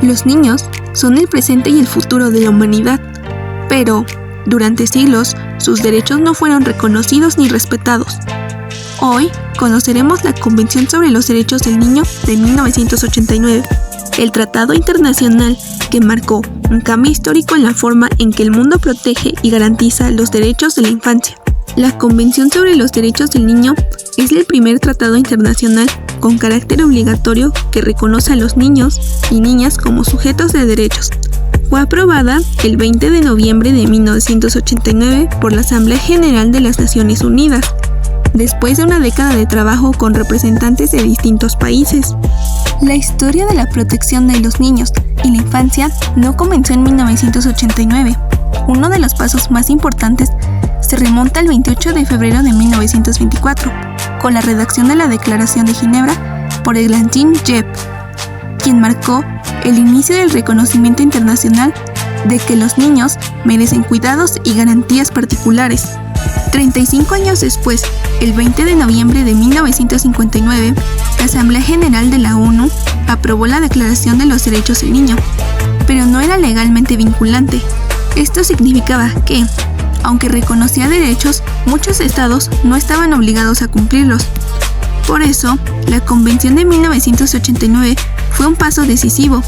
Los niños son el presente y el futuro de la humanidad, pero durante siglos sus derechos no fueron reconocidos ni respetados. Hoy conoceremos la Convención sobre los Derechos del Niño de 1989, el tratado internacional que marcó un cambio histórico en la forma en que el mundo protege y garantiza los derechos de la infancia. La Convención sobre los Derechos del Niño es el primer tratado internacional con carácter obligatorio que reconoce a los niños y niñas como sujetos de derechos. Fue aprobada el 20 de noviembre de 1989 por la Asamblea General de las Naciones Unidas, después de una década de trabajo con representantes de distintos países. La historia de la protección de los niños y la infancia no comenzó en 1989. Uno de los pasos más importantes se remonta al 28 de febrero de 1924, con la redacción de la Declaración de Ginebra por Églantine Jebb, quien marcó el inicio del reconocimiento internacional de que los niños merecen cuidados y garantías particulares. 35 años después, el 20 de noviembre de 1959, la Asamblea General de la ONU aprobó la Declaración de los Derechos del Niño, pero no era legalmente vinculante. Esto significaba que, aunque reconocía derechos, muchos estados no estaban obligados a cumplirlos. Por eso, la Convención de 1989 fue un paso decisivo.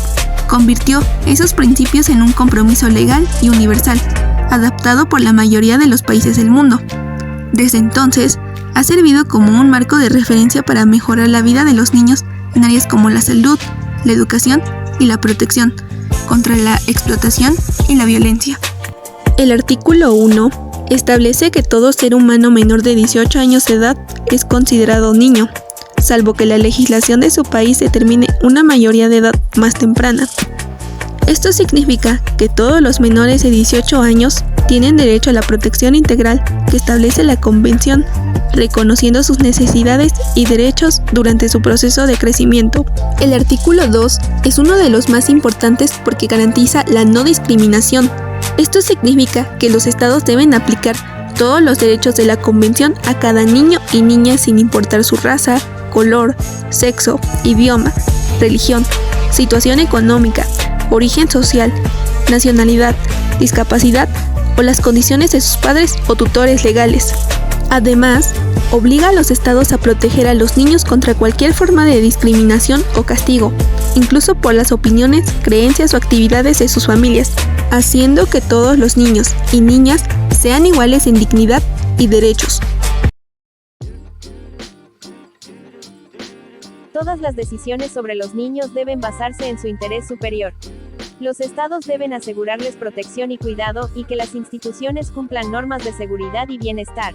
Convirtió esos principios en un compromiso legal y universal, adaptado por la mayoría de los países del mundo. Desde entonces, ha servido como un marco de referencia para mejorar la vida de los niños en áreas como la salud, la educación y la protección contra la explotación y la violencia. El artículo 1 establece que todo ser humano menor de 18 años de edad es considerado niño, salvo que la legislación de su país determine una mayoría de edad más temprana. Esto significa que todos los menores de 18 años tienen derecho a la protección integral que establece la Convención, reconociendo sus necesidades y derechos durante su proceso de crecimiento. El artículo 2 es uno de los más importantes porque garantiza la no discriminación. Esto significa que los estados deben aplicar todos los derechos de la Convención a cada niño y niña sin importar su raza, color, sexo, idioma, religión, situación económica, origen social, nacionalidad, discapacidad o las condiciones de sus padres o tutores legales. Además, obliga a los estados a proteger a los niños contra cualquier forma de discriminación o castigo, incluso por las opiniones, creencias o actividades de sus familias, haciendo que todos los niños y niñas sean iguales en dignidad y derechos. Todas las decisiones sobre los niños deben basarse en su interés superior. Los estados deben asegurarles protección y cuidado, y que las instituciones cumplan normas de seguridad y bienestar.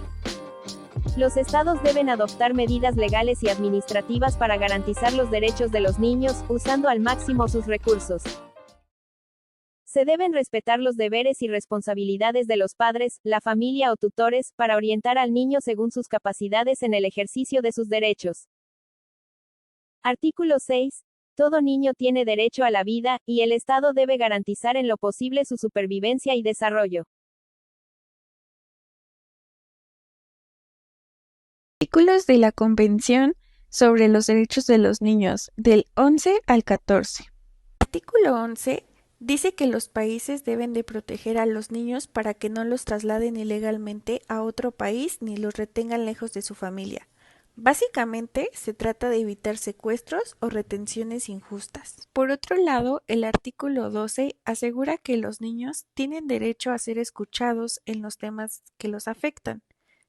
Los estados deben adoptar medidas legales y administrativas para garantizar los derechos de los niños, usando al máximo sus recursos. Se deben respetar los deberes y responsabilidades de los padres, la familia o tutores, para orientar al niño según sus capacidades en el ejercicio de sus derechos. Artículo 6. Todo niño tiene derecho a la vida, y el Estado debe garantizar en lo posible su supervivencia y desarrollo. Artículos de la Convención sobre los Derechos de los Niños, del 11 al 14. Artículo 11 dice que los países deben de proteger a los niños para que no los trasladen ilegalmente a otro país ni los retengan lejos de su familia. Básicamente, se trata de evitar secuestros o retenciones injustas. Por otro lado, el artículo 12 asegura que los niños tienen derecho a ser escuchados en los temas que los afectan.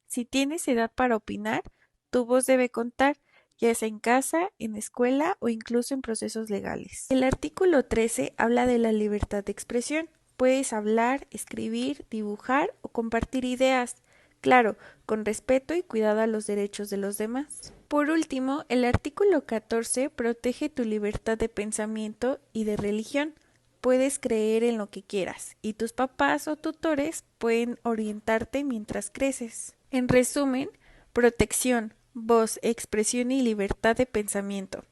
Si tienes edad para opinar, tu voz debe contar, ya sea en casa, en escuela o incluso en procesos legales. El artículo 13 habla de la libertad de expresión. Puedes hablar, escribir, dibujar o compartir ideas. Claro, con respeto y cuidado a los derechos de los demás. Por último, el artículo 14 protege tu libertad de pensamiento y de religión. Puedes creer en lo que quieras, y tus papás o tutores pueden orientarte mientras creces. En resumen, protección, voz, expresión y libertad de pensamiento.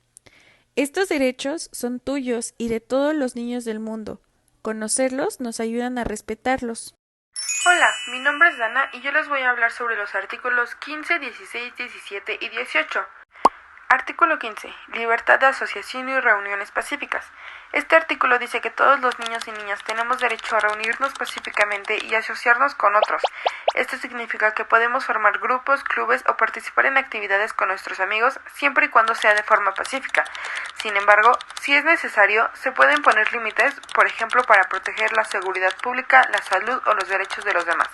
Estos derechos son tuyos y de todos los niños del mundo. Conocerlos nos ayudan a respetarlos. Hola, mi nombre es Dana y yo les voy a hablar sobre los artículos 15, 16, 17 y 18. Artículo 15. Libertad de asociación y reuniones pacíficas. Este artículo dice que todos los niños y niñas tenemos derecho a reunirnos pacíficamente y asociarnos con otros. Esto significa que podemos formar grupos, clubes o participar en actividades con nuestros amigos siempre y cuando sea de forma pacífica. Sin embargo, si es necesario, se pueden poner límites, por ejemplo, para proteger la seguridad pública, la salud o los derechos de los demás.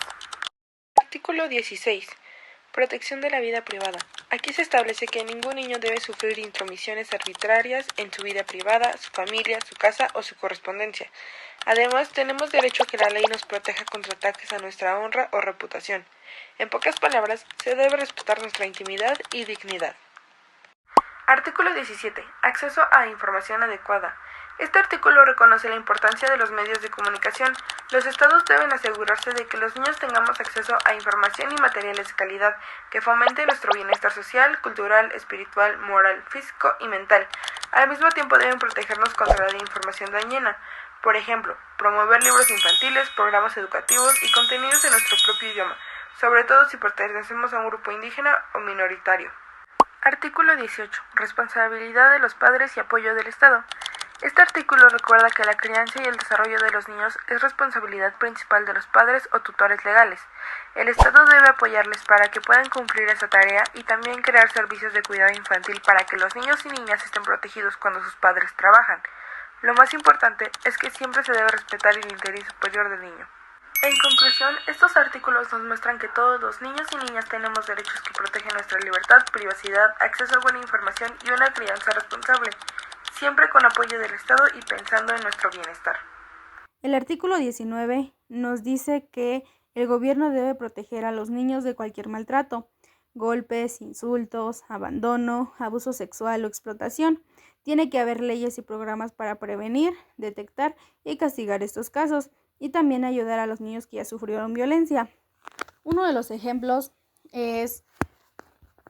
Artículo 16. Protección de la vida privada. Aquí se establece que ningún niño debe sufrir intromisiones arbitrarias en su vida privada, su familia, su casa o su correspondencia. Además, tenemos derecho a que la ley nos proteja contra ataques a nuestra honra o reputación. En pocas palabras, se debe respetar nuestra intimidad y dignidad. Artículo 17. Acceso a información adecuada. Este artículo reconoce la importancia de los medios de comunicación. Los estados deben asegurarse de que los niños tengamos acceso a información y materiales de calidad que fomente nuestro bienestar social, cultural, espiritual, moral, físico y mental. Al mismo tiempo deben protegernos contra la información dañina. Por ejemplo, promover libros infantiles, programas educativos y contenidos en nuestro propio idioma, sobre todo si pertenecemos a un grupo indígena o minoritario. Artículo 18. Responsabilidad de los padres y apoyo del Estado. Este artículo recuerda que la crianza y el desarrollo de los niños es responsabilidad principal de los padres o tutores legales. El Estado debe apoyarles para que puedan cumplir esa tarea y también crear servicios de cuidado infantil para que los niños y niñas estén protegidos cuando sus padres trabajan. Lo más importante es que siempre se debe respetar el interés superior del niño. En conclusión, estos artículos nos muestran que todos los niños y niñas tenemos derechos que protegen nuestra libertad, privacidad, acceso a buena información y una crianza responsable, siempre con apoyo del Estado y pensando en nuestro bienestar. El artículo 19 nos dice que el gobierno debe proteger a los niños de cualquier maltrato, golpes, insultos, abandono, abuso sexual o explotación. Tiene que haber leyes y programas para prevenir, detectar y castigar estos casos, y también ayudar a los niños que ya sufrieron violencia. Uno de los ejemplos es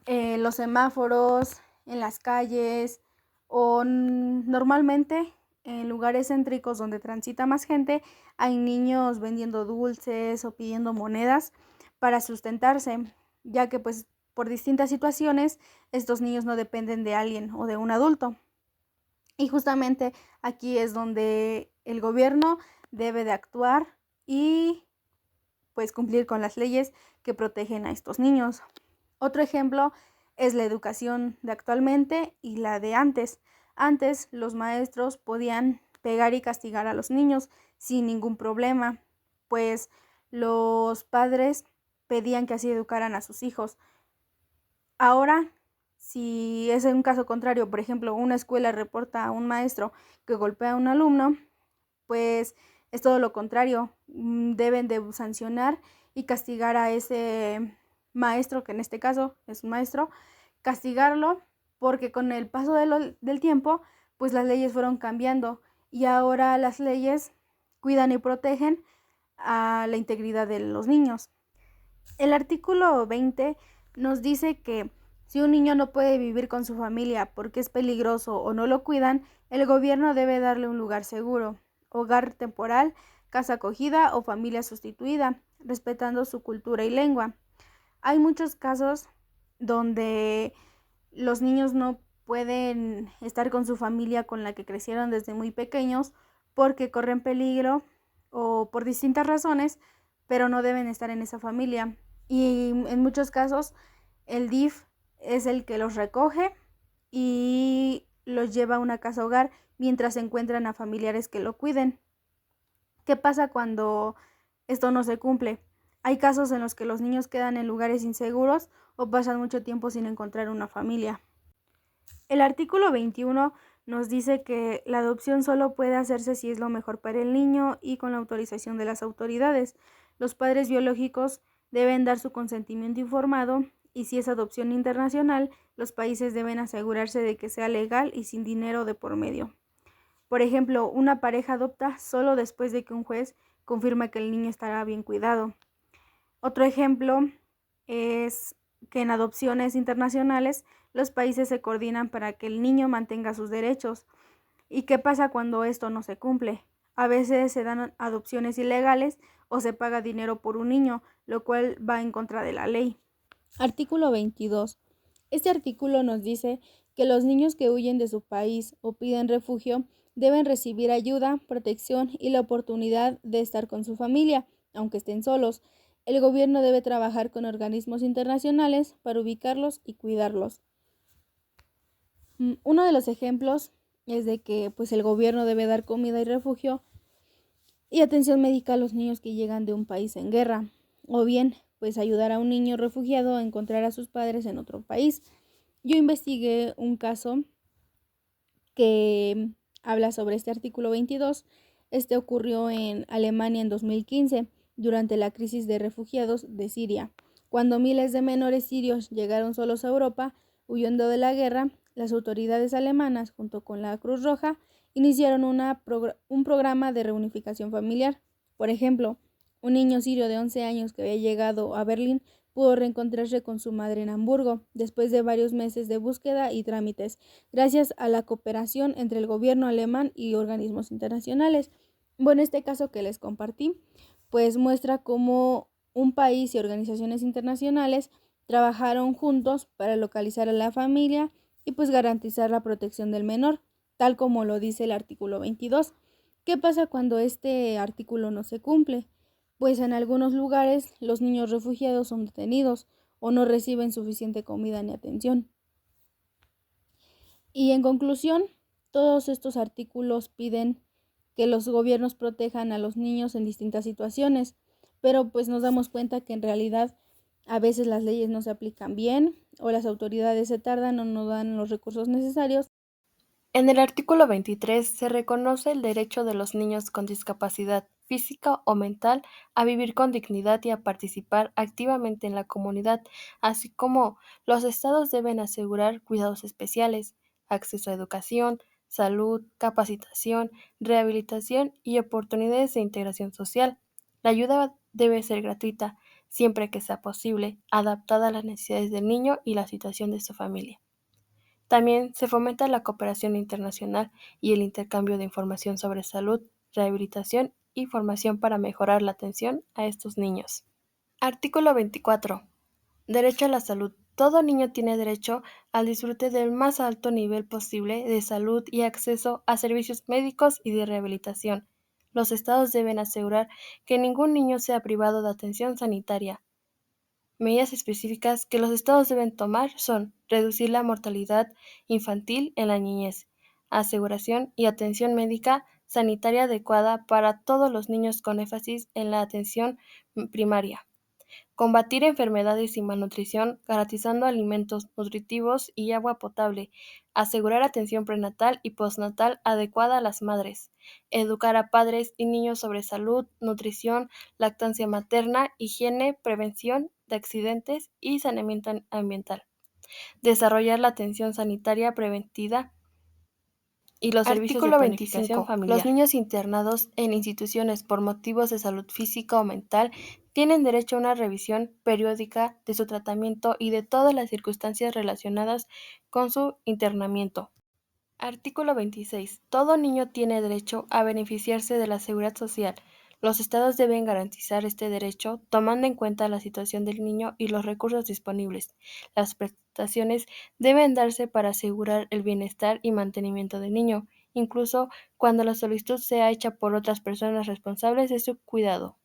los semáforos en las calles o normalmente en lugares céntricos donde transita más gente hay niños vendiendo dulces o pidiendo monedas para sustentarse, ya que pues por distintas situaciones estos niños no dependen de alguien o de un adulto. Y justamente aquí es donde el gobierno debe de actuar y pues cumplir con las leyes que protegen a estos niños. Otro ejemplo es la educación de actualmente y la de antes. Antes los maestros podían pegar y castigar a los niños sin ningún problema, pues los padres pedían que así educaran a sus hijos. Ahora, si es un caso contrario, por ejemplo, una escuela reporta a un maestro que golpea a un alumno, pues es todo lo contrario. Deben de sancionar y castigar a ese maestro, que en este caso es un maestro, castigarlo, porque con el paso del tiempo, pues las leyes fueron cambiando y ahora las leyes cuidan y protegen a la integridad de los niños. El artículo 20 nos dice que si un niño no puede vivir con su familia porque es peligroso o no lo cuidan, el gobierno debe darle un lugar seguro, hogar temporal, casa acogida o familia sustituida, respetando su cultura y lengua. Hay muchos casos donde los niños no pueden estar con su familia con la que crecieron desde muy pequeños porque corren peligro o por distintas razones, pero no deben estar en esa familia. Y en muchos casos el DIF es el que los recoge y los lleva a una casa hogar mientras se encuentran a familiares que lo cuiden. ¿Qué pasa cuando esto no se cumple? Hay casos en los que los niños quedan en lugares inseguros o pasan mucho tiempo sin encontrar una familia. El artículo 21 nos dice que la adopción solo puede hacerse si es lo mejor para el niño y con la autorización de las autoridades. Los padres biológicos deben dar su consentimiento informado y si es adopción internacional, los países deben asegurarse de que sea legal y sin dinero de por medio. Por ejemplo, una pareja adopta solo después de que un juez confirma que el niño estará bien cuidado. Otro ejemplo es que en adopciones internacionales los países se coordinan para que el niño mantenga sus derechos. ¿Y qué pasa cuando esto no se cumple? A veces se dan adopciones ilegales o se paga dinero por un niño, lo cual va en contra de la ley. Artículo 22. Este artículo nos dice que los niños que huyen de su país o piden refugio deben recibir ayuda, protección y la oportunidad de estar con su familia, aunque estén solos. El gobierno debe trabajar con organismos internacionales para ubicarlos y cuidarlos. Uno de los ejemplos es de que el gobierno debe dar comida y refugio y atención médica a los niños que llegan de un país en guerra, o bien ayudar a un niño refugiado a encontrar a sus padres en otro país. Yo investigué un caso que habla sobre este artículo 22. Este ocurrió en Alemania en 2015, durante la crisis de refugiados de Siria. Cuando miles de menores sirios llegaron solos a Europa, huyendo de la guerra, las autoridades alemanas, junto con la Cruz Roja, iniciaron un programa de reunificación familiar. Por ejemplo, un niño sirio de 11 años que había llegado a Berlín pudo reencontrarse con su madre en Hamburgo, después de varios meses de búsqueda y trámites, gracias a la cooperación entre el gobierno alemán y organismos internacionales. Este caso que les compartí, muestra cómo un país y organizaciones internacionales trabajaron juntos para localizar a la familia y garantizar la protección del menor, tal como lo dice el artículo 22. ¿Qué pasa cuando este artículo no se cumple? En algunos lugares los niños refugiados son detenidos o no reciben suficiente comida ni atención. Y en conclusión, todos estos artículos piden que los gobiernos protejan a los niños en distintas situaciones, pero nos damos cuenta que en realidad a veces las leyes no se aplican bien o las autoridades se tardan o no dan los recursos necesarios. En el artículo 23 se reconoce el derecho de los niños con discapacidad física o mental a vivir con dignidad y a participar activamente en la comunidad, así como los estados deben asegurar cuidados especiales, acceso a educación, salud, capacitación, rehabilitación y oportunidades de integración social. La ayuda debe ser gratuita, siempre que sea posible, adaptada a las necesidades del niño y la situación de su familia. También se fomenta la cooperación internacional y el intercambio de información sobre salud, rehabilitación y formación para mejorar la atención a estos niños. Artículo 24. Derecho a la salud. Todo niño tiene derecho al disfrute del más alto nivel posible de salud y acceso a servicios médicos y de rehabilitación. Los estados deben asegurar que ningún niño sea privado de atención sanitaria. Medidas específicas que los estados deben tomar son reducir la mortalidad infantil en la niñez, aseguración y atención médica sanitaria adecuada para todos los niños con énfasis en la atención primaria, combatir enfermedades y malnutrición garantizando alimentos nutritivos y agua potable, asegurar atención prenatal y postnatal adecuada a las madres, educar a padres y niños sobre salud, nutrición, lactancia materna, higiene, prevención de accidentes y saneamiento ambiental, desarrollar la atención sanitaria preventiva y los servicios de planificación familiar. Los niños internados en instituciones por motivos de salud física o mental tienen derecho a una revisión periódica de su tratamiento y de todas las circunstancias relacionadas con su internamiento. Artículo 26. Todo niño tiene derecho a beneficiarse de la seguridad social. Los estados deben garantizar este derecho tomando en cuenta la situación del niño y los recursos disponibles. Las prestaciones deben darse para asegurar el bienestar y mantenimiento del niño, incluso cuando la solicitud sea hecha por otras personas responsables de su cuidado.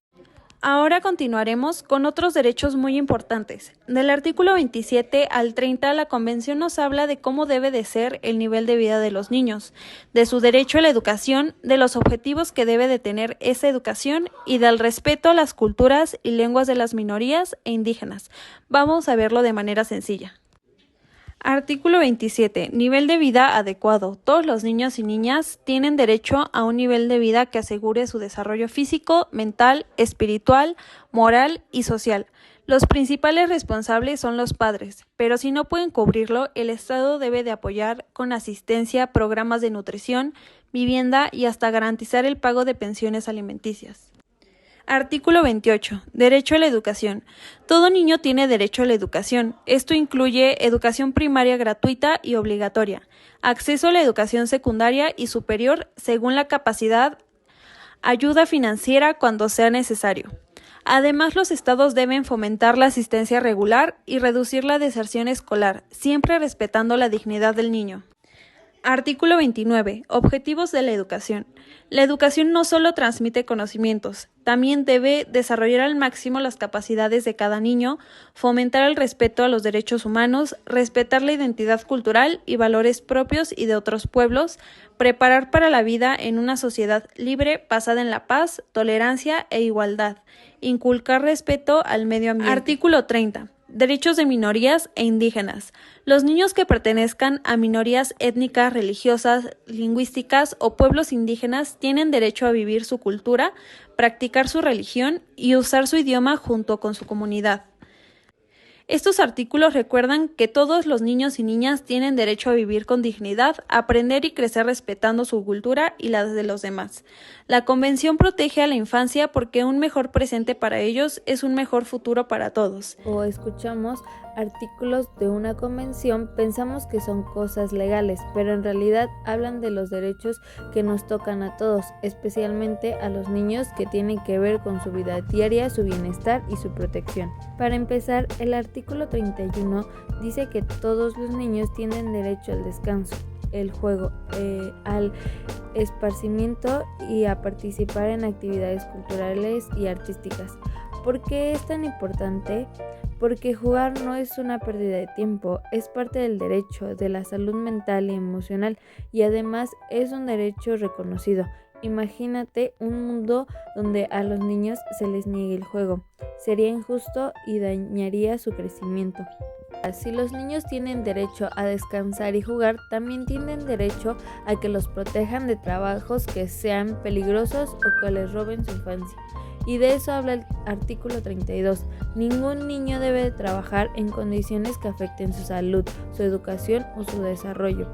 Ahora continuaremos con otros derechos muy importantes. Del artículo 27 al 30, la Convención nos habla de cómo debe de ser el nivel de vida de los niños, de su derecho a la educación, de los objetivos que debe de tener esa educación y del respeto a las culturas y lenguas de las minorías e indígenas. Vamos a verlo de manera sencilla. Artículo 27. Nivel de vida adecuado. Todos los niños y niñas tienen derecho a un nivel de vida que asegure su desarrollo físico, mental, espiritual, moral y social. Los principales responsables son los padres, pero si no pueden cubrirlo, el Estado debe de apoyar con asistencia, programas de nutrición, vivienda y hasta garantizar el pago de pensiones alimenticias. Artículo 28. Derecho a la educación. Todo niño tiene derecho a la educación. Esto incluye educación primaria gratuita y obligatoria, acceso a la educación secundaria y superior según la capacidad, ayuda financiera cuando sea necesario. Además, los estados deben fomentar la asistencia regular y reducir la deserción escolar, siempre respetando la dignidad del niño. Artículo 29. Objetivos de la educación. La educación no solo transmite conocimientos, también debe desarrollar al máximo las capacidades de cada niño, fomentar el respeto a los derechos humanos, respetar la identidad cultural y valores propios y de otros pueblos, preparar para la vida en una sociedad libre basada en la paz, tolerancia e igualdad, inculcar respeto al medio ambiente. Artículo 30. Derechos de minorías e indígenas. Los niños que pertenezcan a minorías étnicas, religiosas, lingüísticas o pueblos indígenas tienen derecho a vivir su cultura, practicar su religión y usar su idioma junto con su comunidad. Estos artículos recuerdan que todos los niños y niñas tienen derecho a vivir con dignidad, aprender y crecer respetando su cultura y la de los demás. La Convención protege a la infancia porque un mejor presente para ellos es un mejor futuro para todos. O escuchamos artículos de una convención, pensamos que son cosas legales, pero en realidad hablan de los derechos que nos tocan a todos, especialmente a los niños, que tienen que ver con su vida diaria, su bienestar y su protección. Para empezar, el artículo 31 dice que todos los niños tienen derecho al descanso, el juego, al esparcimiento y a participar en actividades culturales y artísticas. ¿Por qué es tan importante? Porque jugar no es una pérdida de tiempo, es parte del derecho, de la salud mental y emocional, y además es un derecho reconocido. Imagínate un mundo donde a los niños se les niegue el juego. Sería injusto y dañaría su crecimiento. Si los niños tienen derecho a descansar y jugar, también tienen derecho a que los protejan de trabajos que sean peligrosos o que les roben su infancia. Y de eso habla el artículo 32. Ningún niño debe de trabajar en condiciones que afecten su salud, su educación o su desarrollo.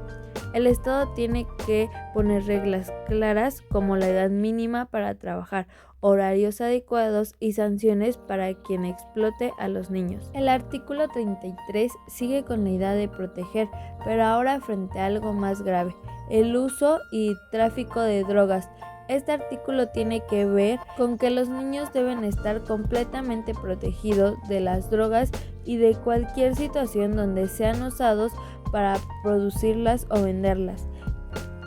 El Estado tiene que poner reglas claras como la edad mínima para trabajar, horarios adecuados y sanciones para quien explote a los niños. El artículo 33 sigue con la idea de proteger, pero ahora frente a algo más grave, el uso y tráfico de drogas. Este artículo tiene que ver con que los niños deben estar completamente protegidos de las drogas y de cualquier situación donde sean usados para producirlas o venderlas.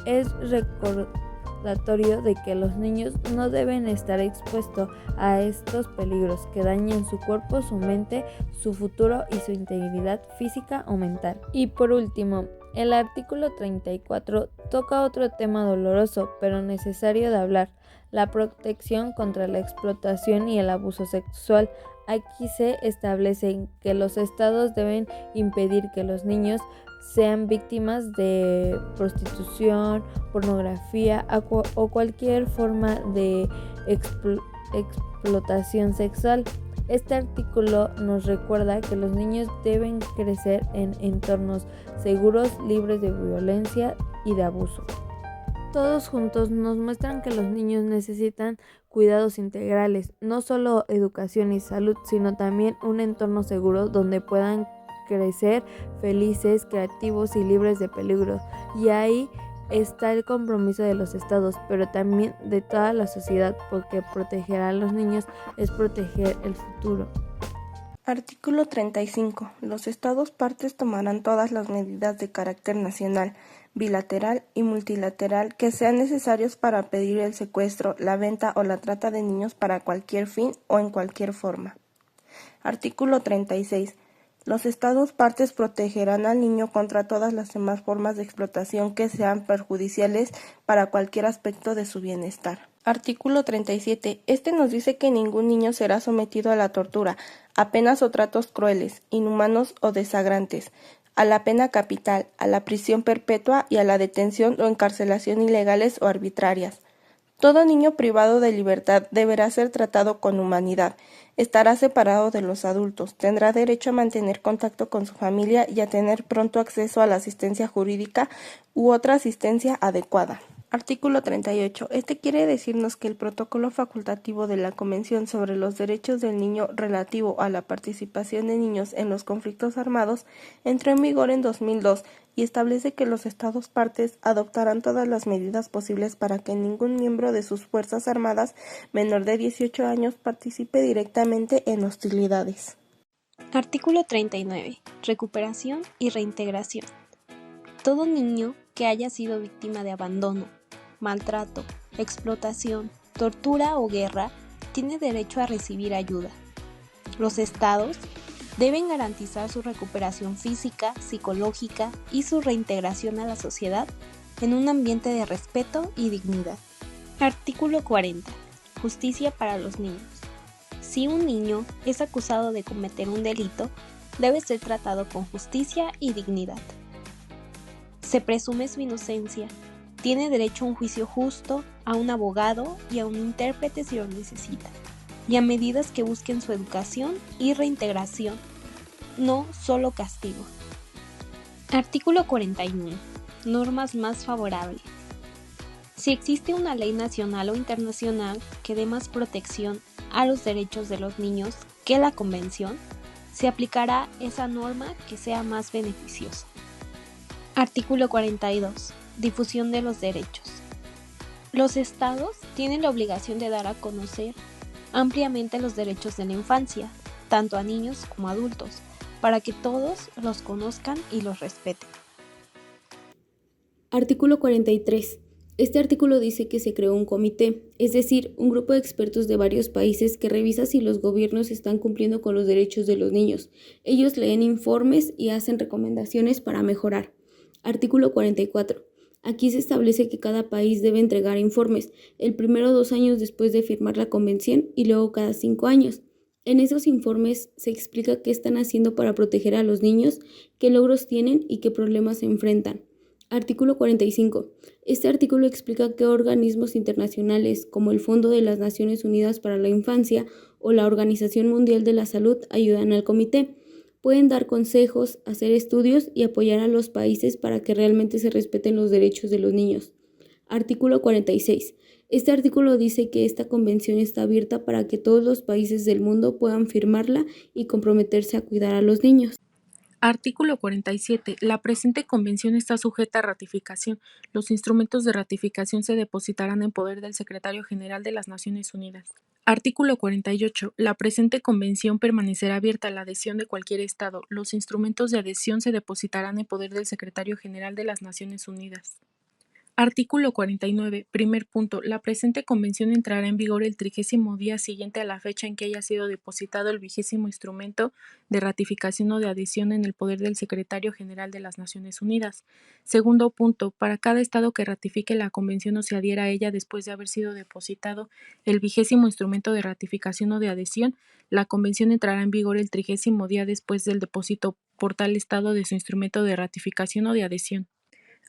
Es recordatorio de que los niños no deben estar expuestos a estos peligros que dañen su cuerpo, su mente, su futuro y su integridad física o mental. Y por último, el artículo 34 toca otro tema doloroso, pero necesario de hablar: la protección contra la explotación y el abuso sexual. Aquí se establece que los estados deben impedir que los niños sean víctimas de prostitución, pornografía o cualquier forma de explotación sexual. Este artículo nos recuerda que los niños deben crecer en entornos seguros, libres de violencia y de abuso. Todos juntos nos muestran que los niños necesitan cuidados integrales, no solo educación y salud, sino también un entorno seguro donde puedan crecer felices, creativos y libres de peligro. Y ahí está el compromiso de los estados, pero también de toda la sociedad, porque proteger a los niños es proteger el futuro. Artículo 35. Los estados partes tomarán todas las medidas de carácter nacional, bilateral y multilateral que sean necesarios para pedir el secuestro, la venta o la trata de niños para cualquier fin o en cualquier forma. Artículo 36. Los estados partes protegerán al niño contra todas las demás formas de explotación que sean perjudiciales para cualquier aspecto de su bienestar. Artículo 37. Este nos dice que ningún niño será sometido a la tortura, a penas o tratos crueles, inhumanos o desagrantes, a la pena capital, a la prisión perpetua y a la detención o encarcelación ilegales o arbitrarias. Todo niño privado de libertad deberá ser tratado con humanidad, estará separado de los adultos, tendrá derecho a mantener contacto con su familia y a tener pronto acceso a la asistencia jurídica u otra asistencia adecuada. Artículo 38. Este quiere decirnos que el protocolo facultativo de la Convención sobre los Derechos del Niño relativo a la participación de niños en los conflictos armados entró en vigor en 2002 y establece que los estados partes adoptarán todas las medidas posibles para que ningún miembro de sus fuerzas armadas menor de 18 años participe directamente en hostilidades. Artículo 39. Recuperación y reintegración. Todo niño que haya sido víctima de abandono, maltrato, explotación, tortura o guerra tiene derecho a recibir ayuda. Los estados deben garantizar su recuperación física, psicológica y su reintegración a la sociedad en un ambiente de respeto y dignidad. Artículo 40. Justicia para los niños. Si un niño es acusado de cometer un delito, debe ser tratado con justicia y dignidad. Se presume su inocencia. Tiene derecho a un juicio justo, a un abogado y a un intérprete si lo necesita, y a medidas que busquen su educación y reintegración, no solo castigo. Artículo 41. Normas más favorables. Si existe una ley nacional o internacional que dé más protección a los derechos de los niños que la Convención, se aplicará esa norma que sea más beneficiosa. Artículo 42. Difusión de los derechos. Los estados tienen la obligación de dar a conocer ampliamente los derechos de la infancia, tanto a niños como a adultos, para que todos los conozcan y los respeten. Artículo 43. Este artículo dice que se creó un comité, es decir, un grupo de expertos de varios países que revisa si los gobiernos están cumpliendo con los derechos de los niños. Ellos leen informes y hacen recomendaciones para mejorar. Artículo 44. Aquí se establece que cada país debe entregar informes, el primero 2 años después de firmar la convención y luego cada 5 años. En esos informes se explica qué están haciendo para proteger a los niños, qué logros tienen y qué problemas se enfrentan. Artículo 45. Este artículo explica qué organismos internacionales, como el Fondo de las Naciones Unidas para la Infancia o la Organización Mundial de la Salud, ayudan al comité. Pueden dar consejos, hacer estudios y apoyar a los países para que realmente se respeten los derechos de los niños. Artículo 46. Este artículo dice que esta convención está abierta para que todos los países del mundo puedan firmarla y comprometerse a cuidar a los niños. Artículo 47. La presente convención está sujeta a ratificación. Los instrumentos de ratificación se depositarán en poder del Secretario General de las Naciones Unidas. Artículo 48. La presente convención permanecerá abierta a la adhesión de cualquier Estado. Los instrumentos de adhesión se depositarán en poder del Secretario General de las Naciones Unidas. Artículo 49. Primer punto. La presente convención entrará en vigor el 30º día siguiente a la fecha en que haya sido depositado el 20º instrumento de ratificación o de adhesión en el poder del Secretario General de las Naciones Unidas. Segundo punto. Para cada Estado que ratifique la convención o se adhiera a ella después de haber sido depositado el 20º instrumento de ratificación o de adhesión, la convención entrará en vigor el 30º día después del depósito por tal Estado de su instrumento de ratificación o de adhesión.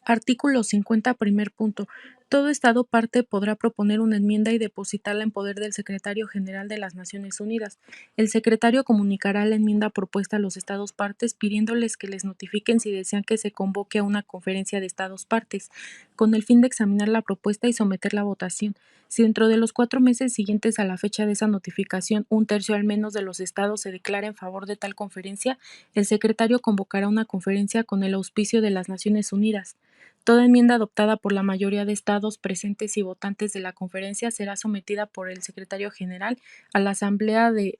Artículo 50, primer punto. Todo Estado parte podrá proponer una enmienda y depositarla en poder del Secretario General de las Naciones Unidas. El secretario comunicará la enmienda propuesta a los Estados partes pidiéndoles que les notifiquen si desean que se convoque a una conferencia de Estados partes, con el fin de examinar la propuesta y someterla a votación. Si dentro de los 4 meses siguientes a la fecha de esa notificación, 1/3 al menos de los Estados se declara en favor de tal conferencia, el secretario convocará una conferencia con el auspicio de las Naciones Unidas. Toda enmienda adoptada por la mayoría de Estados presentes y votantes de la conferencia será sometida por el Secretario General a la Asamblea de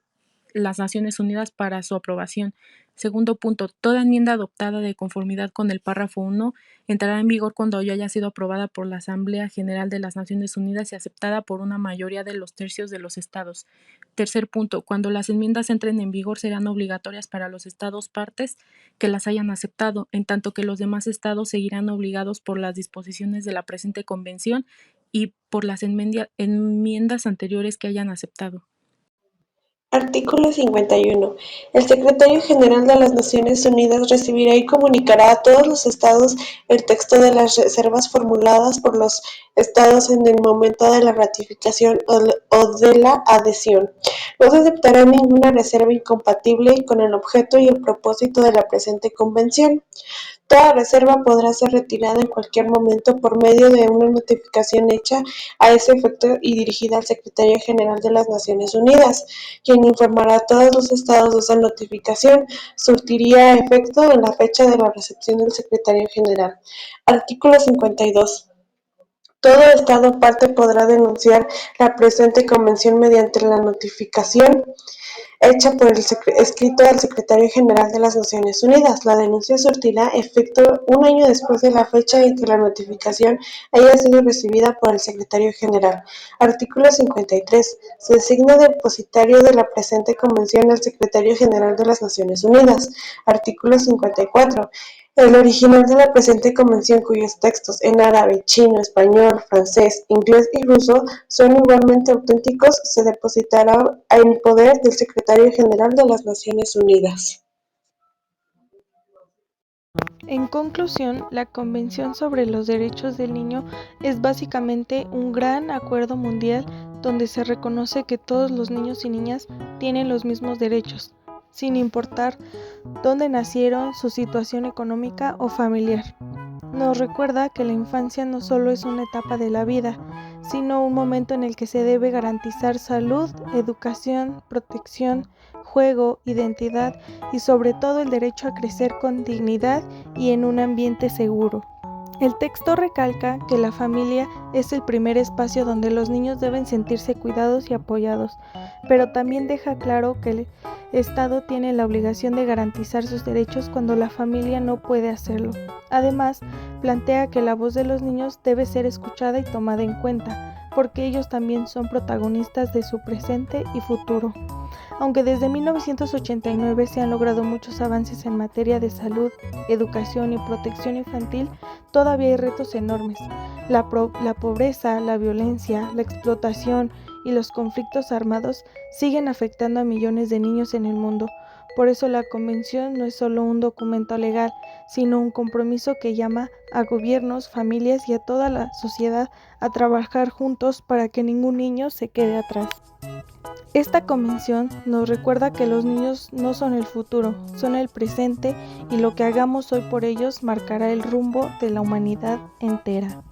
las Naciones Unidas para su aprobación. Segundo punto. Toda enmienda adoptada de conformidad con el párrafo 1 entrará en vigor cuando ya haya sido aprobada por la Asamblea General de las Naciones Unidas y aceptada por una mayoría de los tercios de los Estados. Tercer punto. Cuando las enmiendas entren en vigor serán obligatorias para los Estados partes que las hayan aceptado, en tanto que los demás Estados seguirán obligados por las disposiciones de la presente convención y por las enmiendas anteriores que hayan aceptado. Artículo 51. El Secretario General de las Naciones Unidas recibirá y comunicará a todos los Estados el texto de las reservas formuladas por los Estados en el momento de la ratificación o de la adhesión. No se aceptará ninguna reserva incompatible con el objeto y el propósito de la presente convención. Toda reserva podrá ser retirada en cualquier momento por medio de una notificación hecha a ese efecto y dirigida al Secretario General de las Naciones Unidas, quien informará a todos los Estados de esa notificación. Surtiría efecto en la fecha de la recepción del Secretario General. Artículo 52. Todo Estado parte podrá denunciar la presente convención mediante la notificación hecha por escrito al Secretario General de las Naciones Unidas. La denuncia surtirá efecto un año después de la fecha en que la notificación haya sido recibida por el Secretario General. Artículo 53. Se designa depositario de la presente convención al Secretario General de las Naciones Unidas. Artículo 54. El original de la presente convención, cuyos textos en árabe, chino, español, francés, inglés y ruso son igualmente auténticos, se depositará en poder del Secretario General de las Naciones Unidas. En conclusión, la Convención sobre los Derechos del Niño es básicamente un gran acuerdo mundial donde se reconoce que todos los niños y niñas tienen los mismos derechos, sin importar dónde nacieron, su situación económica o familiar. Nos recuerda que la infancia no solo es una etapa de la vida, sino un momento en el que se debe garantizar salud, educación, protección, juego, identidad y sobre todo el derecho a crecer con dignidad y en un ambiente seguro. El texto recalca que la familia es el primer espacio donde los niños deben sentirse cuidados y apoyados, pero también deja claro que el Estado tiene la obligación de garantizar sus derechos cuando la familia no puede hacerlo. Además, plantea que la voz de los niños debe ser escuchada y tomada en cuenta, porque ellos también son protagonistas de su presente y futuro. Aunque desde 1989 se han logrado muchos avances en materia de salud, educación y protección infantil, todavía hay retos enormes. La pobreza, la violencia, la explotación y los conflictos armados siguen afectando a millones de niños en el mundo. Por eso la Convención no es solo un documento legal, sino un compromiso que llama a gobiernos, familias y a toda la sociedad a trabajar juntos para que ningún niño se quede atrás. Esta convención nos recuerda que los niños no son el futuro, son el presente y lo que hagamos hoy por ellos marcará el rumbo de la humanidad entera.